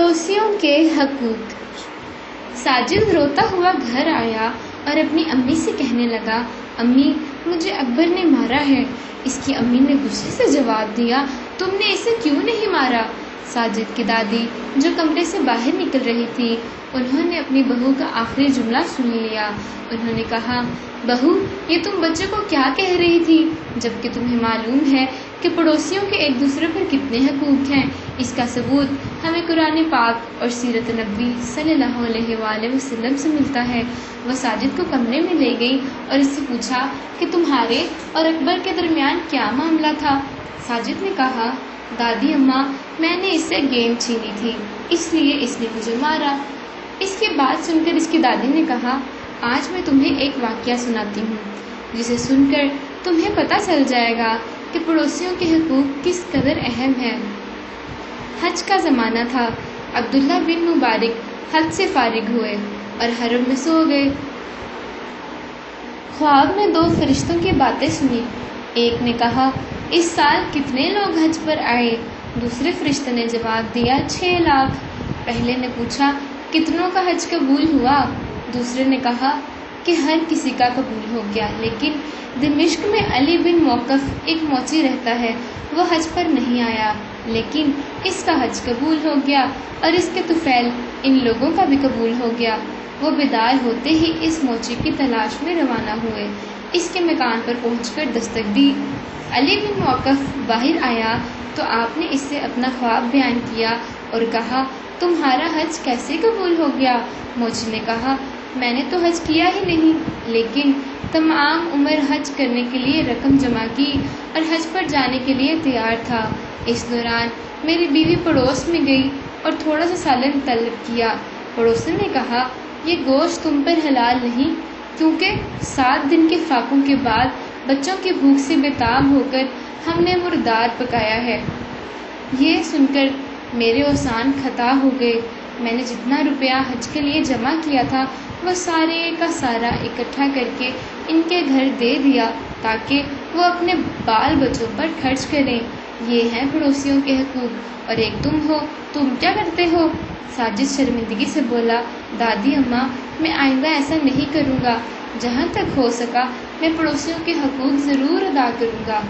پڑوسیوں کے حقوق۔ ساجد روتا ہوا گھر آیا اور اپنی امی سے کہنے لگا، امی مجھے اکبر نے مارا ہے۔ اس کی امی نے غصے سے جواب دیا، تم نے اسے کیوں نہیں مارا؟ ساجد کی دادی جو کمرے سے باہر نکل رہی تھی، انہوں نے اپنی بہو کا آخری جملہ سن لیا۔ انہوں نے کہا، بہو یہ تم بچے کو کیا کہہ رہی تھی، جبکہ تمہیں معلوم ہے کہ پڑوسیوں کے ایک دوسرے پر کتنے حقوق ہیں۔ اس کا ثبوت ہمیں قرآن پاک اور سیرت نبوی صلی اللہ علیہ وآلہ وسلم سے ملتا ہے۔ وہ ساجد کو کمرے میں لے گئی اور اس سے پوچھا کہ تمہارے اور اکبر کے درمیان کیا معاملہ تھا؟ ساجد نے کہا، دادی اماں میں نے اس سے گیند چھینی تھی، اس لیے اس نے مجھے مارا۔ اس کی بات سن کر اس کی دادی نے کہا، آج میں تمہیں ایک واقعہ سناتی ہوں جسے سن کر تمہیں پتہ چل جائے گا کہ پڑوسیوں کے حقوق کس قدر اہم ہیں۔ حج کا زمانہ تھا۔ عبداللہ بن مبارک حج سے فارغ ہوئے اور حرم میں سو گئے۔ خواب میں دو فرشتوں کی باتیں سنی۔ ایک نے کہا، اس سال کتنے لوگ حج پر آئے؟ دوسرے فرشتے نے جواب دیا، 6 لاکھ۔ پہلے نے پوچھا، کتنوں کا حج قبول ہوا؟ دوسرے نے کہا کہ ہر کسی کا قبول ہو گیا، لیکن دمشق میں علی بن موقف ایک موچی رہتا ہے، وہ حج پر نہیں آیا، لیکن اس کا حج قبول ہو گیا اور اس کے طفیل ان لوگوں کا بھی قبول ہو گیا۔ وہ بیدار ہوتے ہی اس موچی کی تلاش میں روانہ ہوئے۔ اس کے مکان پر پہنچ کر دستک دی۔ علی بن موقف باہر آیا تو آپ نے اس سے اپنا خواب بیان کیا اور کہا، تمہارا حج کیسے قبول ہو گیا؟ موچی نے کہا، میں نے تو حج کیا ہی نہیں، لیکن تمام عمر حج کرنے کے لیے رقم جمع کی اور حج پر جانے کے لیے تیار تھا۔ اس دوران میری بیوی پڑوس میں گئی اور تھوڑا سا سالن طلب کیا۔ پڑوسن نے کہا، یہ گوشت تم پر حلال نہیں، کیونکہ 7 دن کے فاقوں کے بعد بچوں کی بھوک سے بےتاب ہو کر ہم نے مردار پکایا ہے۔ یہ سن کر میرے اوسان خطا ہو گئے۔ میں نے جتنا روپیہ حج کے لیے جمع کیا تھا وہ سارے کا سارا اکٹھا کر کے ان کے گھر دے دیا تاکہ وہ اپنے بال بچوں پر خرچ کریں۔ یہ ہیں پڑوسیوں کے حقوق، اور ایک تم ہو، تم کیا کرتے ہو؟ ساجد شرمندگی سے بولا، دادی اماں میں آئندہ ایسا نہیں کروں گا، جہاں تک ہو سکا میں پڑوسیوں کے حقوق ضرور ادا کروں گا۔